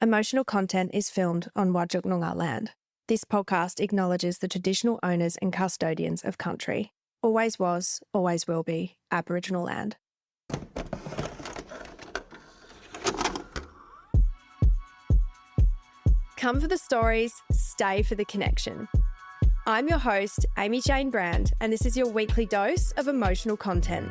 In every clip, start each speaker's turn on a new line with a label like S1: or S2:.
S1: Emotional content is filmed on Whadjuk Noongar land. This podcast acknowledges the traditional owners and custodians of country. Always was, always will be Aboriginal land. Come for the stories, stay for the connection. I'm your host, Amy Jane Brand, and this is your weekly dose of emotional content.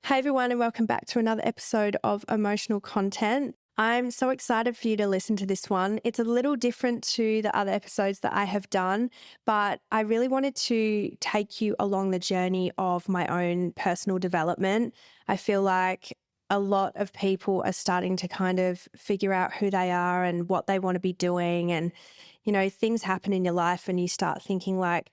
S1: Hey everyone, and welcome back to another episode of Emotional Content. I'm so excited for you to listen to this one. It's a little different to the other episodes that I have done, but I really wanted to take you along the journey of my own personal development. I feel like a lot of people are starting to kind of figure out who they are and what they want to be doing. And, you know, things happen in your life and you start thinking like,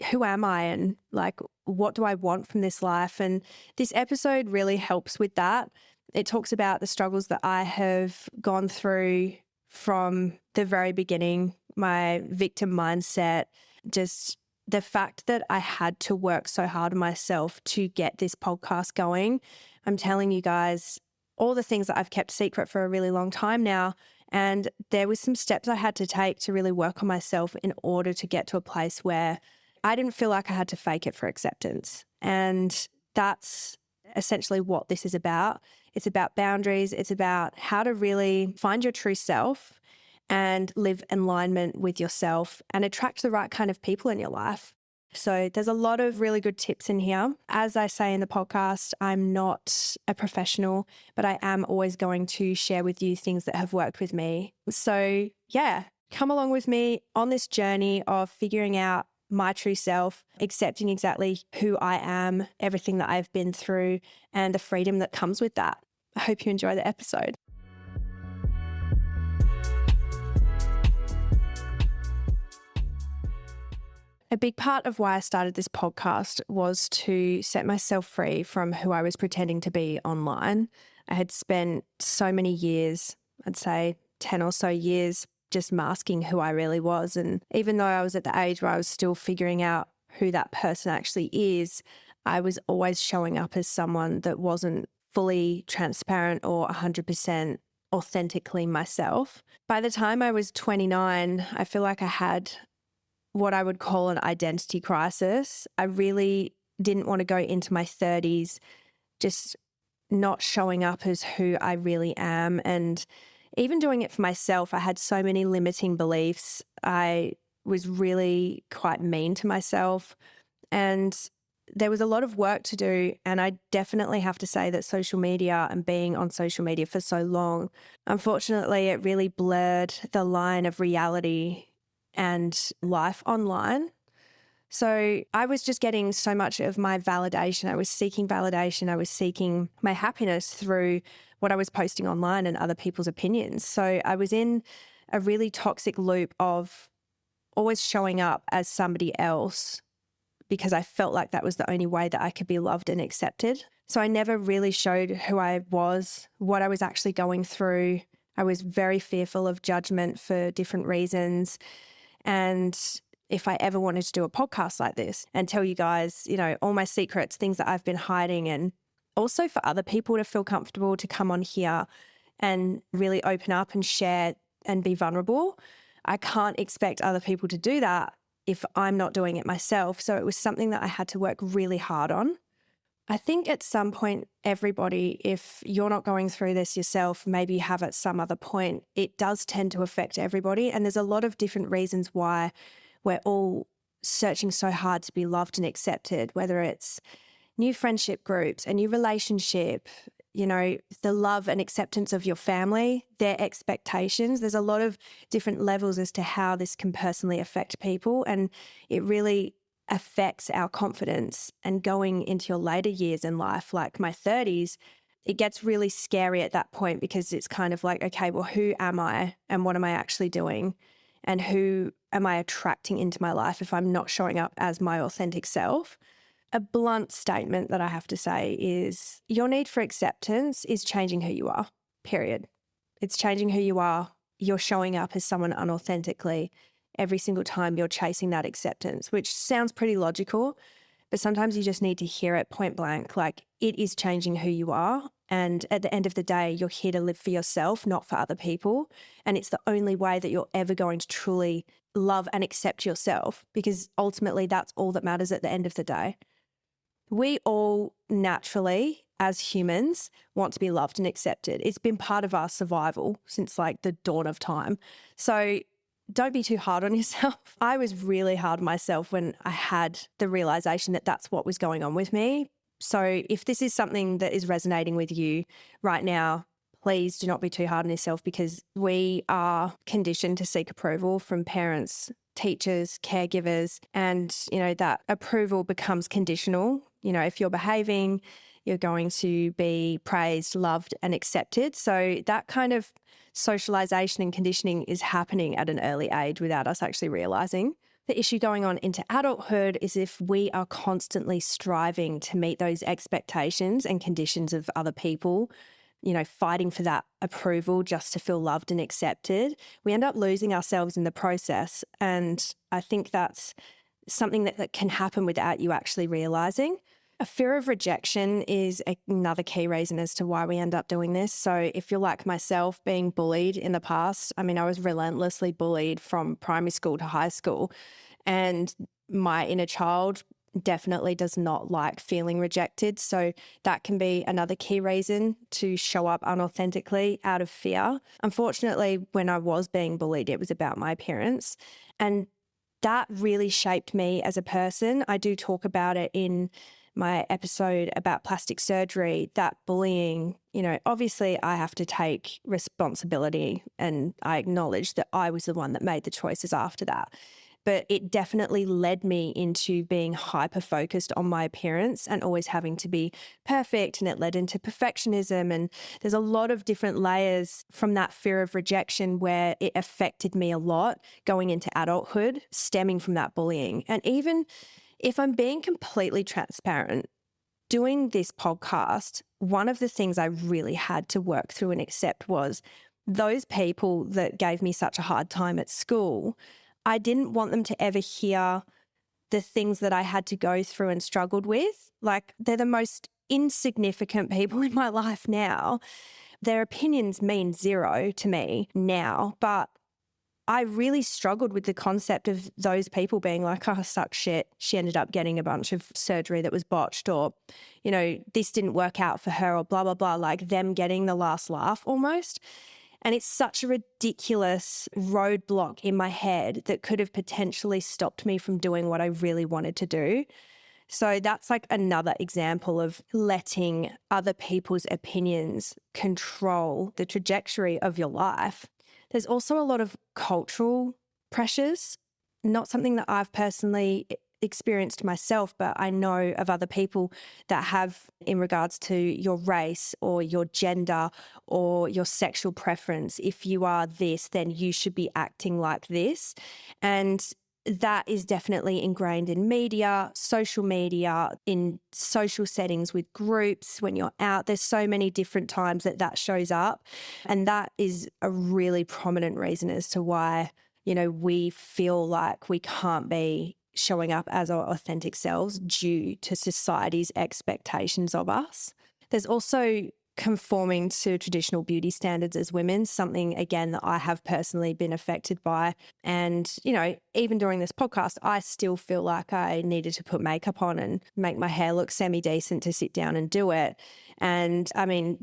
S1: who am I? And like, what do I want from this life? And this episode really helps with that. It talks about the struggles that I have gone through from the very beginning, my victim mindset, just the fact that I had to work so hard on myself to get this podcast going. I'm telling you guys all the things that I've kept secret for a really long time now. And there was some steps I had to take to really work on myself in order to get to a place where I didn't feel like I had to fake it for acceptance. And that's essentially what this is about. It's about boundaries. It's about how to really find your true self and live in alignment with yourself and attract the right kind of people in your life. So there's a lot of really good tips in here. As I say in the podcast, I'm not a professional, but I am always going to share with you things that have worked with me. So yeah, come along with me on this journey of figuring out my true self, accepting exactly who I am, everything that I've been through, and the freedom that comes with that. I hope you enjoy the episode. A big part of why I started this podcast was to set myself free from who I was pretending to be online. I had spent so many years, I'd say 10 or so years, just masking who I really was. And even though I was at the age where I was still figuring out who that person actually is, I was always showing up as someone that wasn't fully transparent or 100% authentically myself. By the time I was 29, I feel like I had what I would call an identity crisis. I really didn't want to go into my 30s just not showing up as who I really am. And even doing it for myself, I had so many limiting beliefs. I was really quite mean to myself, and there was a lot of work to do. And I definitely have to say that social media and being on social media for so long, unfortunately, it really blurred the line of reality and life online. So I was just getting so much of my validation. I was seeking validation. I was seeking my happiness through what I was posting online and other people's opinions. So I was in a really toxic loop of always showing up as somebody else because I felt like that was the only way that I could be loved and accepted. So I never really showed who I was, what I was actually going through. I was very fearful of judgment for different reasons. And if I ever wanted to do a podcast like this and tell you guys, you know, all my secrets, things that I've been hiding, and also for other people to feel comfortable to come on here and really open up and share and be vulnerable, I can't expect other people to do that if I'm not doing it myself. So it was something that I had to work really hard on. I think at some point, everybody, if you're not going through this yourself, maybe you have at some other point, it does tend to affect everybody. And there's a lot of different reasons why we're all searching so hard to be loved and accepted, whether it's new friendship groups, a new relationship, you know, the love and acceptance of your family, their expectations. There's a lot of different levels as to how this can personally affect people. And it really affects our confidence. And going into your later years in life, like my 30s, it gets really scary at that point because it's kind of like, okay, well, who am I and what am I actually doing? And who am I attracting into my life if I'm not showing up as my authentic self? A blunt statement that I have to say is your need for acceptance is changing who you are, period. It's changing who you are. You're showing up as someone unauthentically every single time you're chasing that acceptance, which sounds pretty logical. but sometimes you just need to hear it point blank. Like, it is changing who you are. And at the end of the day, you're here to live for yourself, not for other people. And it's the only way that you're ever going to truly love and accept yourself, because ultimately that's all that matters at the end of the day. We all naturally, as humans, want to be loved and accepted. It's been part of our survival since like the dawn of time. So don't be too hard on yourself. I was really hard on myself when I had the realization that that's what was going on with me. So if this is something that is resonating with you right now, please do not be too hard on yourself, because we are conditioned to seek approval from parents, teachers, caregivers, and, that approval becomes conditional. If you're behaving, you're going to be praised, loved, and accepted. So that kind of socialization and conditioning is happening at an early age without us actually realizing. The issue going on into adulthood is if we are constantly striving to meet those expectations and conditions of other people, fighting for that approval just to feel loved and accepted, we end up losing ourselves in the process. And I think that's something that can happen without you actually realizing. A fear of rejection is another key reason as to why we end up doing this. So if you're like myself, being bullied in the past, I was relentlessly bullied from primary school to high school. And my inner child definitely does not like feeling rejected. So that can be another key reason to show up unauthentically out of fear. Unfortunately, when I was being bullied, it was about my appearance. And that really shaped me as a person. I do talk about it in my episode about plastic surgery, that bullying, obviously I have to take responsibility, and I acknowledge that I was the one that made the choices after that. But it definitely led me into being hyper-focused on my appearance and always having to be perfect, and it led into perfectionism. And there's a lot of different layers from that fear of rejection where it affected me a lot going into adulthood, stemming from that bullying. And even if I'm being completely transparent, doing this podcast, one of the things I really had to work through and accept was those people that gave me such a hard time at school, I didn't want them to ever hear the things that I had to go through and struggled with. Like, they're the most insignificant people in my life now. Their opinions mean zero to me now, but I really struggled with the concept of those people being like, oh, suck shit. She ended up getting a bunch of surgery that was botched, or, this didn't work out for her, or blah, blah, blah, like them getting the last laugh almost. And it's such a ridiculous roadblock in my head that could have potentially stopped me from doing what I really wanted to do. So that's like another example of letting other people's opinions control the trajectory of your life. There's also a lot of cultural pressures, not something that I've personally experienced myself, but I know of other people that have, in regards to your race or your gender or your sexual preference. If you are this, then you should be acting like this. And that is definitely ingrained in media, in social settings with groups, when you're out. There's so many different times that shows up. And that is a really prominent reason as to why, we feel like we can't be showing up as our authentic selves due to society's expectations of us. There's also conforming to traditional beauty standards as women, something, again, that I have personally been affected by. And, even during this podcast, I still feel like I needed to put makeup on and make my hair look semi-decent to sit down and do it. And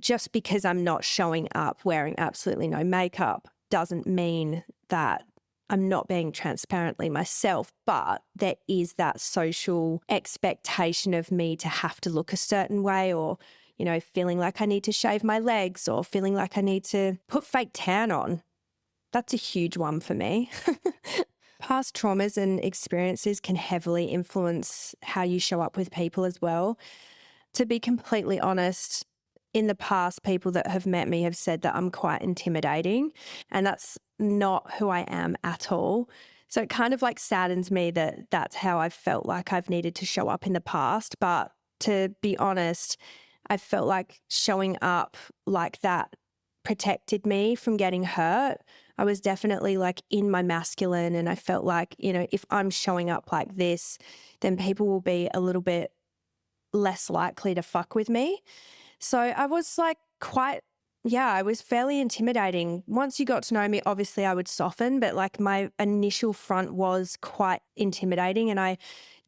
S1: just because I'm not showing up wearing absolutely no makeup doesn't mean that I'm not being transparently myself, but there is that social expectation of me to have to look a certain way, or, feeling like I need to shave my legs, or feeling like I need to put fake tan on. That's a huge one for me. Past traumas and experiences can heavily influence how you show up with people as well. To be completely honest, in the past, people that have met me have said that I'm quite intimidating, and that's not who I am at all. So it kind of like saddens me that that's how I've felt like I've needed to show up in the past. But to be honest, I felt like showing up like that protected me from getting hurt. I was definitely like in my masculine, and I felt like, if I'm showing up like this, then people will be a little bit less likely to fuck with me. So I was like I was fairly intimidating. Once you got to know me, obviously I would soften, but like my initial front was quite intimidating, and I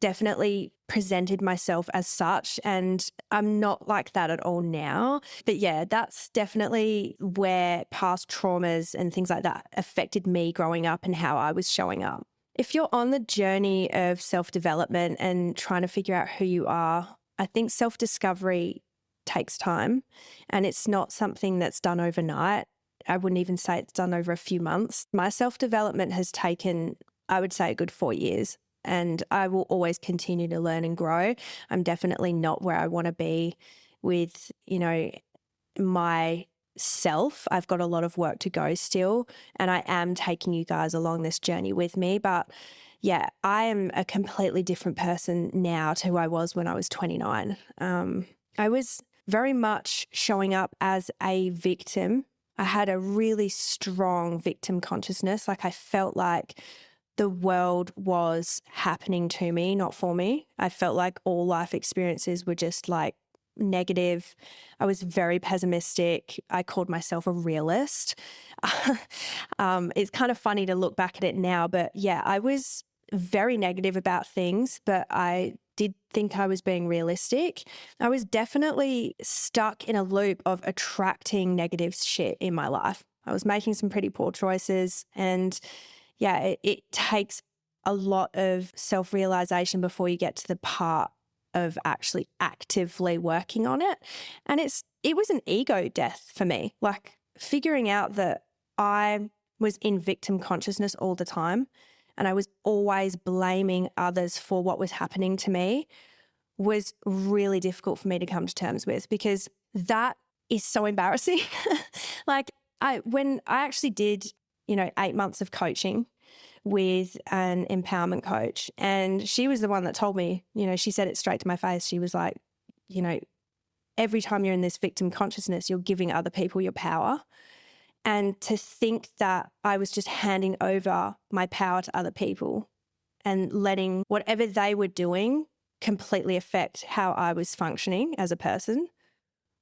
S1: definitely presented myself as such. And I'm not like that at all now. But yeah, that's definitely where past traumas and things like that affected me growing up and how I was showing up. If you're on the journey of self-development and trying to figure out who you are, I think self-discovery takes time, and it's not something that's done overnight. I wouldn't even say it's done over a few months. My self-development has taken, I would say, a good 4 years, and I will always continue to learn and grow. I'm definitely not where I want to be with, my self. I've got a lot of work to go still, and I am taking you guys along this journey with me. But yeah, I am a completely different person now to who I was when I was 29. I was very much showing up as a victim. I had a really strong victim consciousness. Like, I felt like the world was happening to me, not for me. I felt like all life experiences were just like negative. I was very pessimistic. I called myself a realist. It's kind of funny to look back at it now, but yeah, I was very negative about things, but I did think I was being realistic. I was definitely stuck in a loop of attracting negative shit in my life. I was making some pretty poor choices, and yeah, it takes a lot of self-realization before you get to the part of actually actively working on it. And it was an ego death for me, like figuring out that I was in victim consciousness all the time, and I was always blaming others for what was happening to me, was really difficult for me to come to terms with, because that is so embarrassing. Like, when I actually did, 8 months of coaching with an empowerment coach, and she was the one that told me, she said it straight to my face. She was like, every time you're in this victim consciousness, you're giving other people your power. And to think that I was just handing over my power to other people and letting whatever they were doing completely affect how I was functioning as a person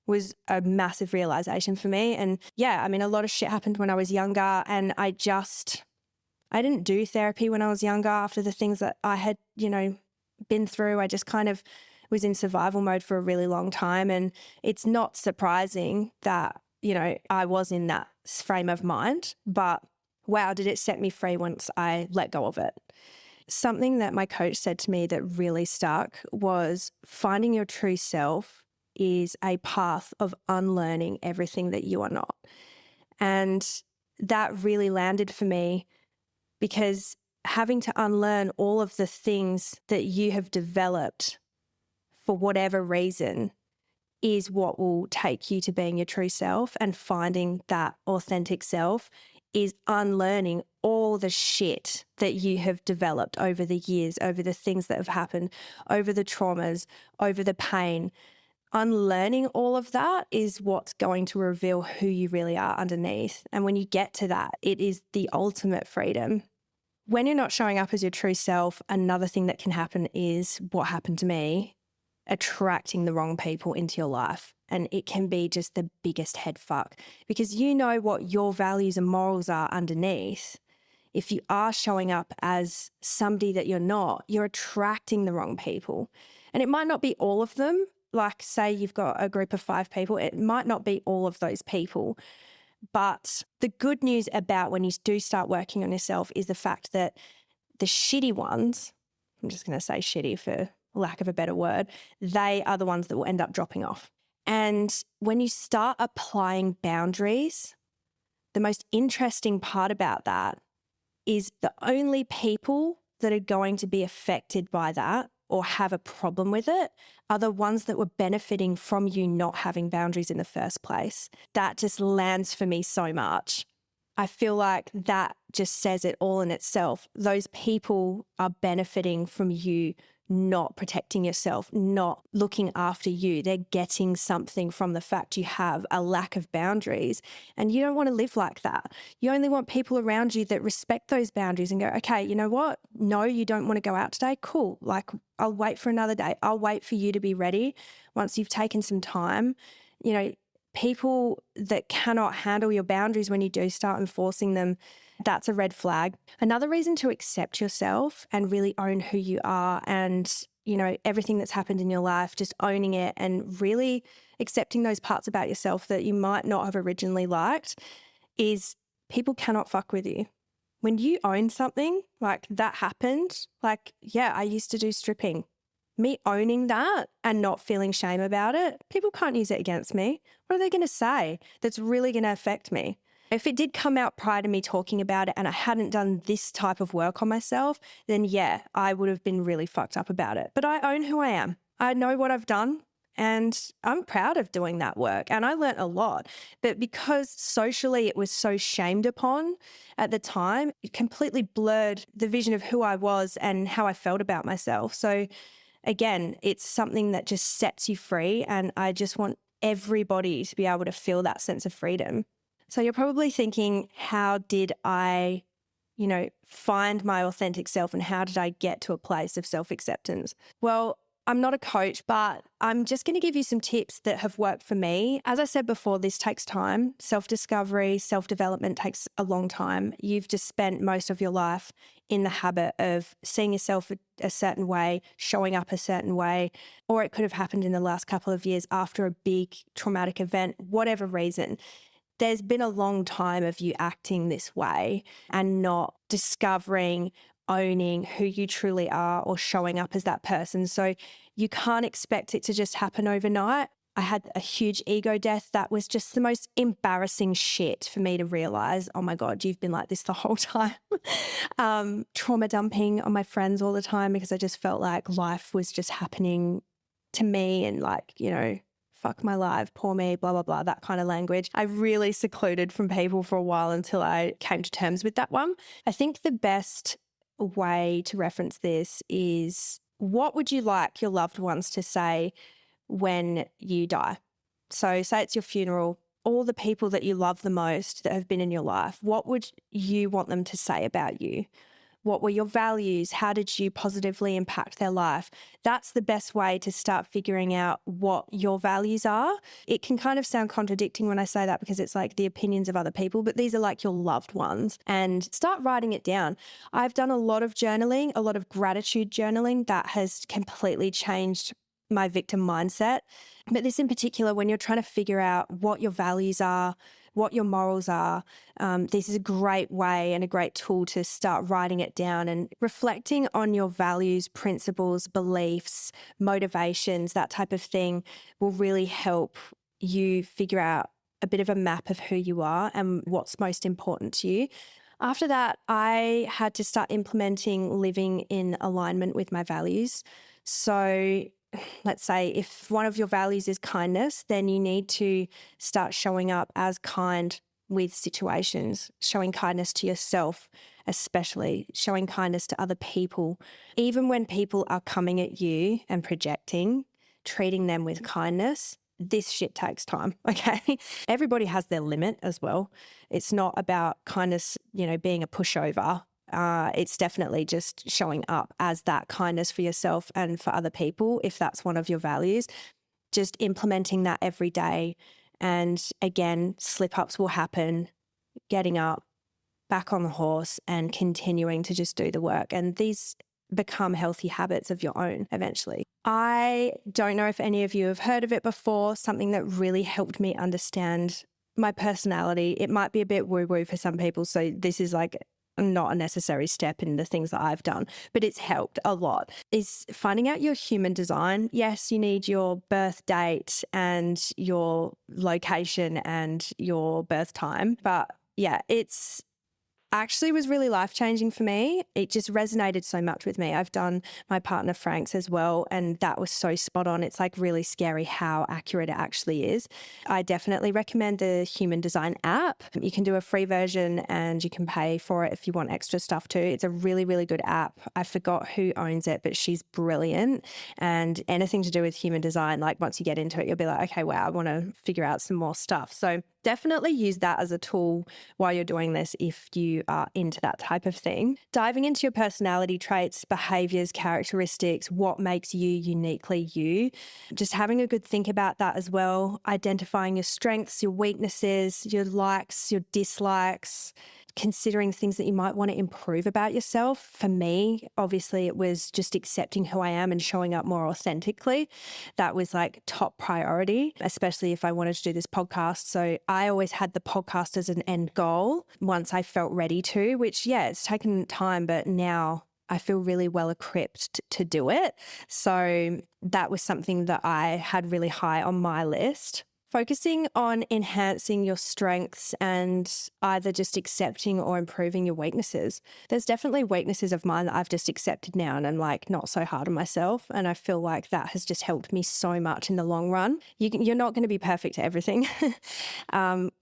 S1: was a massive realization for me. And yeah, I mean, a lot of shit happened when I was younger, and I didn't do therapy when I was younger after the things that I had, been through. I just kind of was in survival mode for a really long time. And it's not surprising that, I was in that frame of mind, but wow, did it set me free once I let go of it. Something that my coach said to me that really stuck was, finding your true self is a path of unlearning everything that you are not. And that really landed for me, because having to unlearn all of the things that you have developed for whatever reason is what will take you to being your true self, and finding that authentic self is unlearning all the shit that you have developed over the years, over the things that have happened, over the traumas, over the pain. Unlearning all of that is what's going to reveal who you really are underneath. And when you get to that, it is the ultimate freedom. When you're not showing up as your true self, another thing that can happen is what happened to me, attracting the wrong people into your life. And it can be just the biggest head fuck, because you know what your values and morals are underneath. If you are showing up as somebody that you're not, you're attracting the wrong people. And it might not be all of them. Like, say you've got a group of 5 people, it might not be all of those people. But the good news about when you do start working on yourself is the fact that the shitty ones, I'm just going to say shitty for lack of a better word, they are the ones that will end up dropping off. And when you start applying boundaries, the most interesting part about that is the only people that are going to be affected by that or have a problem with it are the ones that were benefiting from you not having boundaries in the first place. That just lands for me so much. I feel like that just says it all in itself. Those people are benefiting from you not protecting yourself, not looking after you. They're getting something from the fact you have a lack of boundaries, and you don't want to live like that. You only want people around you that respect those boundaries and go, okay, you know what? No, you don't want to go out today? Cool. Like, I'll wait for another day. I'll wait for you to be ready once you've taken some time. You know, people that cannot handle your boundaries when you do start enforcing them, that's a red flag. Another reason to accept yourself and really own who you are and, you know, everything that's happened in your life, just owning it and really accepting those parts about yourself that you might not have originally liked, is people cannot fuck with you. When you own something, like that happened, like, yeah, I used to do stripping. Me owning that and not feeling shame about it, people can't use it against me. What are they going to say that's really going to affect me? If it did come out prior to me talking about it and I hadn't done this type of work on myself, then yeah, I would have been really fucked up about it. But I own who I am. I know what I've done and I'm proud of doing that work. And I learnt a lot. But because socially it was so shamed upon at the time, it completely blurred the vision of who I was and how I felt about myself. So again, it's something that just sets you free. And I just want everybody to be able to feel that sense of freedom. So you're probably thinking, how did I, you know, find my authentic self and how did I get to a place of self-acceptance? Well, I'm not a coach, but I'm just going to give you some tips that have worked for me. As I said before, this takes time. Self-discovery, self-development takes a long time. You've just spent most of your life in the habit of seeing yourself a certain way, showing up a certain way, or it could have happened in the last couple of years after a big traumatic event, whatever reason. There's been a long time of you acting this way and not discovering, owning who you truly are or showing up as that person. So you can't expect it to just happen overnight. I had a huge ego death that was just the most embarrassing shit for me to realize, oh my God, you've been like this the whole time. Trauma dumping on my friends all the time because I just felt like life was just happening to me and like, you know, fuck my life, poor me, blah, blah, blah, that kind of language. I really secluded from people for a while until I came to terms with that one. I think the best way to reference this is, what would you like your loved ones to say when you die? So say it's your funeral, all the people that you love the most that have been in your life, what would you want them to say about you? What were your values? How did you positively impact their life? That's the best way to start figuring out what your values are. It can kind of sound contradicting when I say that because it's like the opinions of other people, but these are like your loved ones, and start writing it down. I've done a lot of journaling, a lot of gratitude journaling that has completely changed my victim mindset. But this in particular, when you're trying to figure out what your values are, what your morals are, this is a great way and a great tool to start writing it down and reflecting on your values, principles, beliefs, motivations, that type of thing will really help you figure out a bit of a map of who you are and what's most important to you. After that, I had to start implementing living in alignment with my values. So let's say if one of your values is kindness, then you need to start showing up as kind with situations, showing kindness to yourself, especially showing kindness to other people. Even when people are coming at you and projecting, treating them with kindness, this shit takes time, okay? Everybody has their limit as well. It's not about kindness, you know, being a pushover. It's definitely just showing up as that kindness for yourself and for other people, if that's one of your values, just implementing that every day. And again, slip-ups will happen, getting up, back on the horse and continuing to just do the work. And these become healthy habits of your own eventually. I don't know if any of you have heard of it before, something that really helped me understand my personality. It might be a bit woo-woo for some people, so this is like not a necessary step in the things that I've done, but it's helped a lot, is finding out your human design. Yes, you need your birth date and your location and your birth time, but yeah, it's actually was really life-changing for me. It just resonated so much with me. I've done my partner Frank's as well, and that was so spot on. It's like really scary how accurate it actually is. I definitely recommend the Human Design app. You can do a free version and you can pay for it if you want extra stuff too. It's a really, really good app. I forgot who owns it, but she's brilliant. And anything to do with human design, like once you get into it, you'll be like, okay, wow, I want to figure out some more stuff. So definitely use that as a tool while you're doing this if you are into that type of thing. Diving into your personality traits, behaviors, characteristics, what makes you uniquely you. Just having a good think about that as well. Identifying your strengths, your weaknesses, your likes, your dislikes. Considering things that you might want to improve about yourself. For me, obviously, it was just accepting who I am and showing up more authentically. That was like top priority, especially if I wanted to do this podcast. So I always had the podcast as an end goal once I felt ready to, which, yeah, it's taken time, but now I feel really well equipped to do it. So that was something that I had really high on my list. Focusing on enhancing your strengths and either just accepting or improving your weaknesses. There's definitely weaknesses of mine that I've just accepted now and I'm like not so hard on myself. And I feel like that has just helped me so much in the long run. You're not going to be perfect at everything.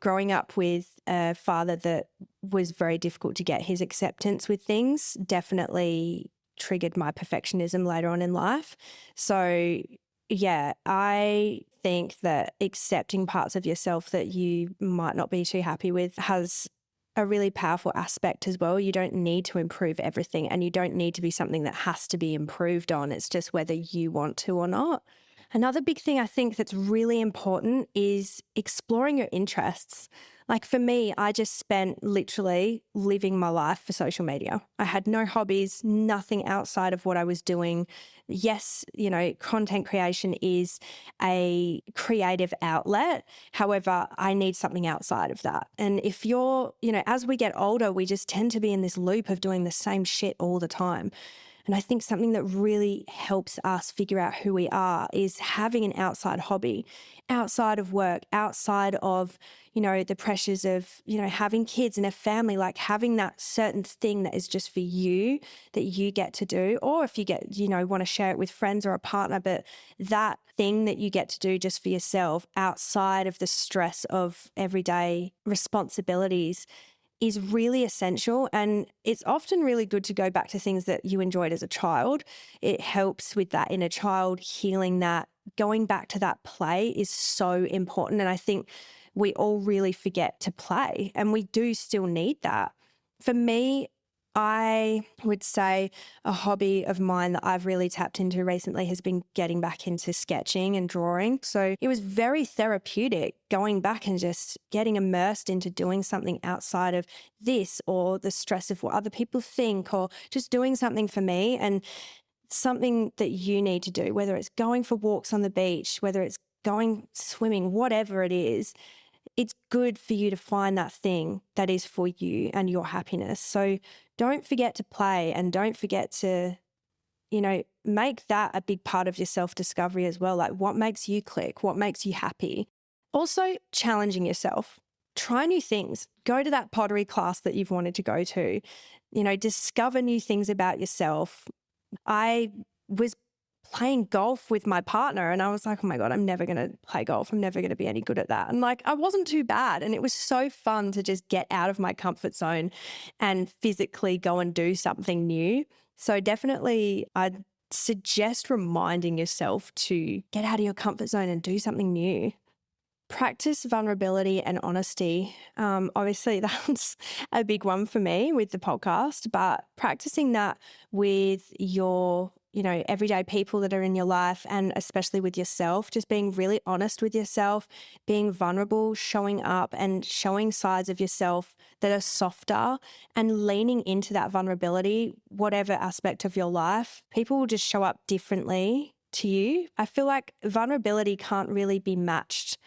S1: Growing up with a father that was very difficult to get his acceptance with things definitely triggered my perfectionism later on in life. So yeah, I think that accepting parts of yourself that you might not be too happy with has a really powerful aspect as well. You don't need to improve everything and you don't need to be something that has to be improved on. It's just whether you want to or not. Another big thing I think that's really important is exploring your interests. Like for me, I just spent literally living my life for social media. I had no hobbies, nothing outside of what I was doing. Yes, content creation is a creative outlet. However, I need something outside of that. And if you're, as we get older, we just tend to be in this loop of doing the same shit all the time. And I think something that really helps us figure out who we are is having an outside hobby, outside of work, outside of, the pressures of, having kids and a family, like having that certain thing that is just for you that you get to do. Or if you get, want to share it with friends or a partner, but that thing that you get to do just for yourself outside of the stress of everyday responsibilities is really essential. And it's often really good to go back to things that you enjoyed as a child. It helps with that inner child, healing that. Going back to that play is so important. And I think we all really forget to play and we do still need that. For me, I would say a hobby of mine that I've really tapped into recently has been getting back into sketching and drawing. So it was very therapeutic going back and just getting immersed into doing something outside of this or the stress of what other people think or just doing something for me and something that you need to do, whether it's going for walks on the beach, whether it's going swimming, whatever it is. It's good for you to find that thing that is for you and your happiness. So don't forget to play and don't forget to, make that a big part of your self-discovery as well. Like what makes you click? What makes you happy? Also challenging yourself. Try new things. Go to that pottery class that you've wanted to go to. Discover new things about yourself. I was playing golf with my partner and I was like, oh my God, I'm never going to play golf. I'm never going to be any good at that. And I wasn't too bad. And it was so fun to just get out of my comfort zone and physically go and do something new. So definitely I'd suggest reminding yourself to get out of your comfort zone and do something new. Practice vulnerability and honesty. Obviously, that's a big one for me with the podcast, but practicing that with your, everyday people that are in your life and especially with yourself, just being really honest with yourself, being vulnerable, showing up and showing sides of yourself that are softer and leaning into that vulnerability, whatever aspect of your life. People will just show up differently to you. I feel like vulnerability can't really be matched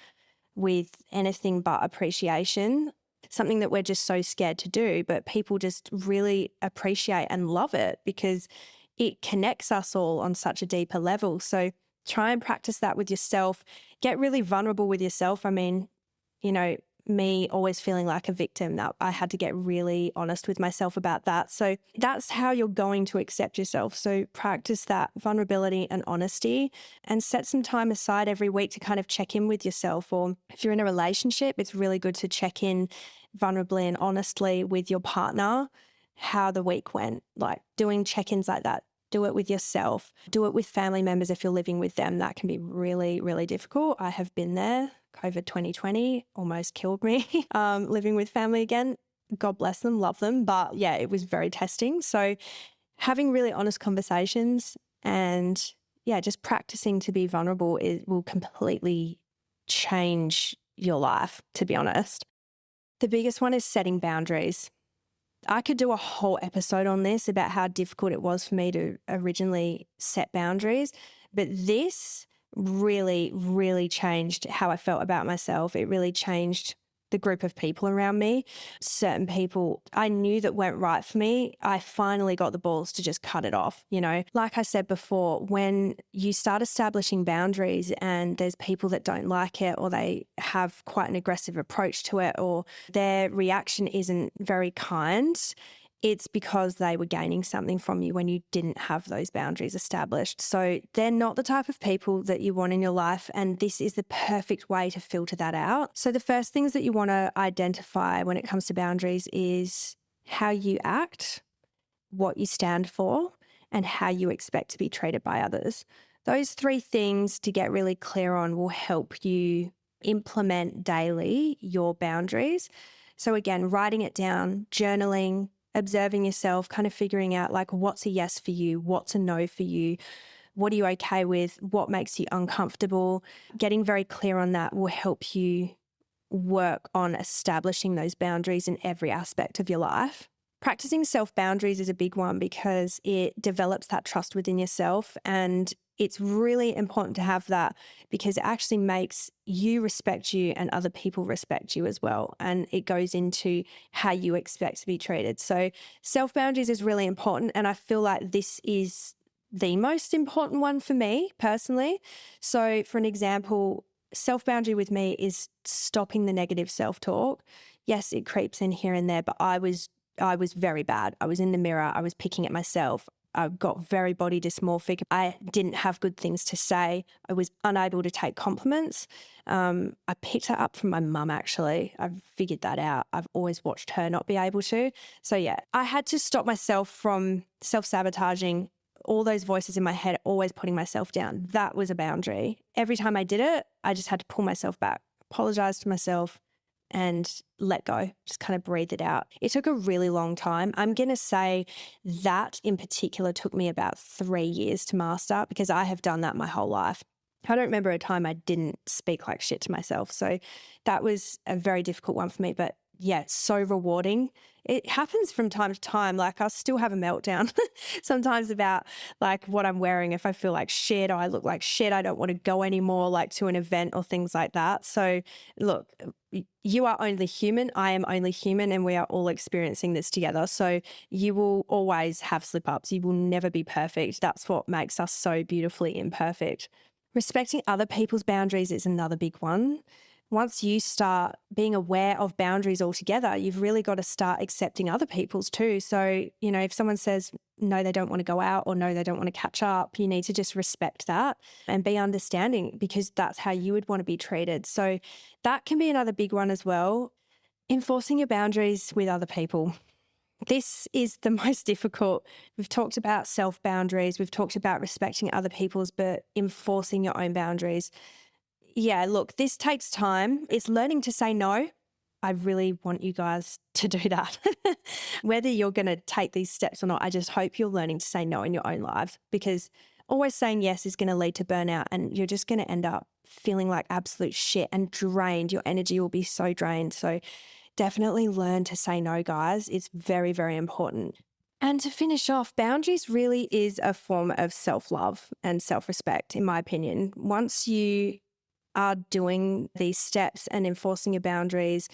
S1: with anything but appreciation, something that we're just so scared to do, but people just really appreciate and love it because it connects us all on such a deeper level. So try and practice that with yourself. Get really vulnerable with yourself. I mean, me always feeling like a victim, that I had to get really honest with myself about that. So that's how you're going to accept yourself. So practice that vulnerability and honesty, and set some time aside every week to kind of check in with yourself. Or if you're in a relationship, it's really good to check in vulnerably and honestly with your partner, how the week went, like doing check-ins like that. Do it with yourself. Do it with family members if you're living with them. That can be really, really difficult. I have been there. COVID 2020 almost killed me living with family again. God bless them, love them. But yeah, it was very testing. So having really honest conversations and just practicing to be vulnerable, it will completely change your life, to be honest. The biggest one is setting boundaries. I could do a whole episode on this about how difficult it was for me to originally set boundaries, but this really, really changed how I felt about myself. It really changed the group of people around me. Certain people I knew that weren't right for me, I finally got the balls to just cut it off. Like I said before, when you start establishing boundaries and there's people that don't like it, or they have quite an aggressive approach to it, or their reaction isn't very kind, it's because they were gaining something from you when you didn't have those boundaries established. So they're not the type of people that you want in your life, and this is the perfect way to filter that out. So the first things that you want to identify when it comes to boundaries is how you act, what you stand for, and how you expect to be treated by others. Those three things to get really clear on will help you implement daily your boundaries. So again, writing it down, journaling, observing yourself, kind of figuring out like what's a yes for you, what's a no for you, what are you okay with, what makes you uncomfortable. Getting very clear on that will help you work on establishing those boundaries in every aspect of your life. Practicing self-boundaries is a big one because it develops that trust within yourself, and it's really important to have that because it actually makes you respect you and other people respect you as well. And it goes into how you expect to be treated. So self-boundaries is really important. And I feel like this is the most important one for me personally. So for an example, self-boundary with me is stopping the negative self-talk. Yes, it creeps in here and there, but I was very bad. I was in the mirror. I was picking at myself. I got very body dysmorphic. I didn't have good things to say. I was unable to take compliments. I picked that up from my mum, actually. I've figured that out. I've always watched her not be able to. So yeah, I had to stop myself from self-sabotaging all those voices in my head, always putting myself down. That was a boundary. Every time I did it, I just had to pull myself back, apologize to myself, and let go, just kind of breathe it out. It took a really long time. I'm going to say that in particular took me about 3 years to master because I have done that my whole life. I don't remember a time I didn't speak like shit to myself. So that was a very difficult one for me, but yeah, it's so rewarding. It happens from time to time. Like I'll still have a meltdown sometimes about like what I'm wearing. If I feel like shit or I look like shit, I don't want to go anymore like to an event or things like that. So look, you are only human. I am only human, and we are all experiencing this together. So you will always have slip ups. You will never be perfect. That's what makes us so beautifully imperfect. Respecting other people's boundaries is another big one. Once you start being aware of boundaries altogether, you've really got to start accepting other people's too. So, if someone says, no, they don't want to go out, or no, they don't want to catch up, you need to just respect that and be understanding because that's how you would want to be treated. So that can be another big one as well. Enforcing your boundaries with other people. This is the most difficult. We've talked about self-boundaries. We've talked about respecting other people's, but enforcing your own boundaries. Yeah, look, this takes time. It's learning to say no. I really want you guys to do that. Whether you're going to take these steps or not, I just hope you're learning to say no in your own lives because always saying yes is going to lead to burnout and you're just going to end up feeling like absolute shit and drained. Your energy will be so drained. So definitely learn to say no, guys. It's very, very important. And to finish off, boundaries really is a form of self-love and self-respect, in my opinion. Once you are doing these steps and enforcing your boundaries,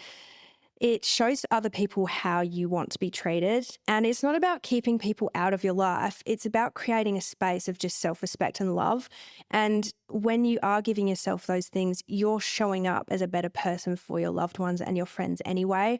S1: It shows other people how you want to be treated. And it's not about keeping people out of your life. It's about creating a space of just self-respect and love. And when you are giving yourself those things, you're showing up as a better person for your loved ones and your friends anyway.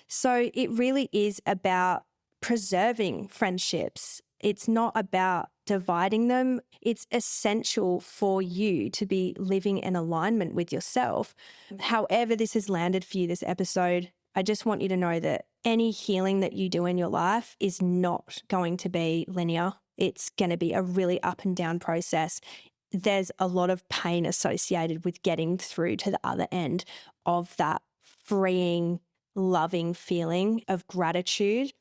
S1: So it really is about preserving friendships. It's not about dividing them. It's essential for you to be living in alignment with yourself. However this has landed for you this episode, I just want you to know that any healing that you do in your life is not going to be linear. It's going to be a really up and down process. There's a lot of pain associated with getting through to the other end of that freeing, loving feeling of gratitude.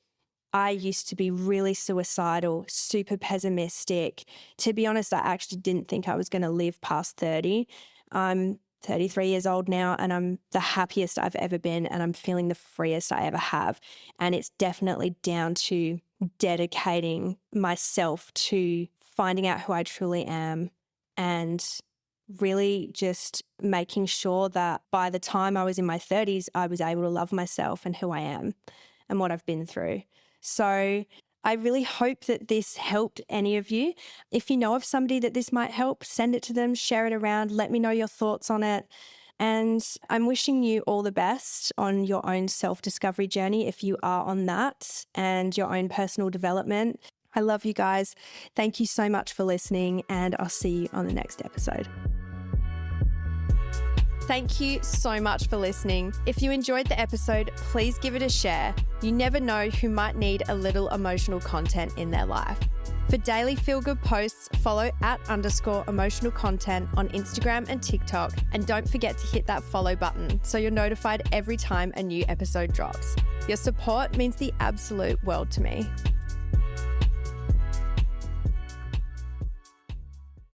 S1: I used to be really suicidal, super pessimistic. To be honest, I actually didn't think I was going to live past 30. I'm 33 years old now, and I'm the happiest I've ever been, and I'm feeling the freest I ever have. And it's definitely down to dedicating myself to finding out who I truly am and really just making sure that by the time I was in my 30s, I was able to love myself and who I am and what I've been through. So I really hope that this helped any of you. If you know of somebody that this might help, send it to them, share it around, let me know your thoughts on it. And I'm wishing you all the best on your own self-discovery journey if you are on that, and your own personal development. I love you guys. Thank you so much for listening, and I'll see you on the next episode. Thank you so much for listening. If you enjoyed the episode, please give it a share. You never know who might need a little emotional content in their life. For daily feel-good posts, follow @_emotional content on Instagram and TikTok. And don't forget to hit that follow button so you're notified every time a new episode drops. Your support means the absolute world to me.